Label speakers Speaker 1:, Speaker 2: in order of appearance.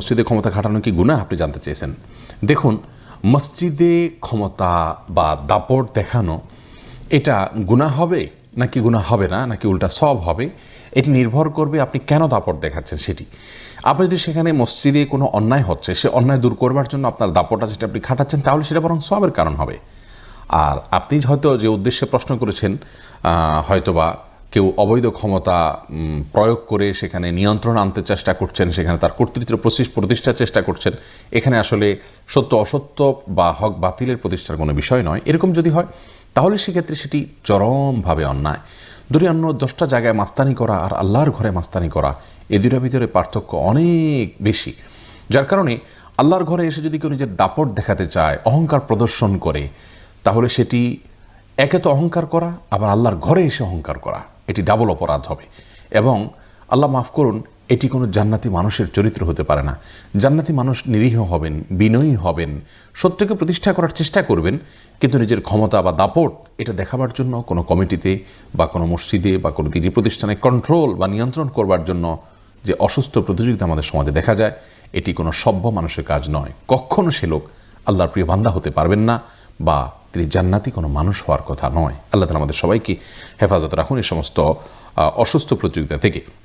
Speaker 1: মসজিদে ক্ষমতা খাটানো কি গুনাহ আপনি জানতে চেয়েছেন। দেখুন, মসজিদে ক্ষমতা বা দাপট দেখানো এটা গুনাহ হবে নাকি গুনাহ হবে না, নাকি উল্টা সওয়াব হবে, এটি নির্ভর করবে আপনি কেন দাপট দেখাচ্ছেন সেটি। আপনি যদি সেখানে মসজিদে কোনো অন্যায় হচ্ছে, সে অন্যায় দূর করবার জন্য আপনার দাপটটা যেটা আপনি খাটাচ্ছেন, তাহলে সেটা বরং সওয়াবের কারণ হবে। আর আপনি হয়তো যে উদ্দেশ্যে প্রশ্ন করেছেন, হয়তোবা কেউ অবৈধ ক্ষমতা প্রয়োগ করে সেখানে নিয়ন্ত্রণ আনতে চেষ্টা করছেন, সেখানে তার কর্তৃত্ব প্রতিষ্ঠার চেষ্টা করছেন, এখানে আসলে সত্য অসত্য বা হক বাতিলের প্রতিষ্ঠার কোনো বিষয় নয়। এরকম যদি হয় তাহলে সেক্ষেত্রে সেটি চরমভাবে অন্যায়। ধরি অন্য 10টা জায়গায় মাস্তানি করা আর আল্লাহর ঘরে মাস্তানি করা, এ দুটার ভিতরে পার্থক্য অনেক বেশি। যার কারণে আল্লাহর ঘরে এসে যদি কেউ নিজের দাপট দেখাতে চায়, অহংকার প্রদর্শন করে, তাহলে সেটি একে তো অহংকার করা, আবার আল্লাহর ঘরে এসে অহংকার করা, এটি ডাবল অপরাধ হবে। এবং আল্লাহ মাফ করুন, এটি কোনো জান্নাতি মানুষের চরিত্র হতে পারে না। জান্নাতি মানুষ নিরীহ হবেন, বিনয়ী হবেন, সত্যকে প্রতিষ্ঠা করার চেষ্টা করবেন, কিন্তু নিজের ক্ষমতা বা দাপট এটা দেখাবার জন্য কোনো কমিটিতে বা কোনো মসজিদে বা কোনো দিনী প্রতিষ্ঠানে কন্ট্রোল বা নিয়ন্ত্রণ করবার জন্য যে অসুস্থ প্রতিযোগিতা আমাদের সমাজে দেখা যায়, এটি কোনো সভ্য মানুষের কাজ নয়। কখনো সে লোক আল্লাহর প্রিয় বান্দা হতে পারবেন না, বা তিনি জান্নাতি কোনো মানুষ হওয়ার কথা নয়। আল্লাহ তাআলা আমাদের সবাইকে হেফাজত রাখুন এই সমস্ত অসুস্থ প্রতিযোগিতা থেকে।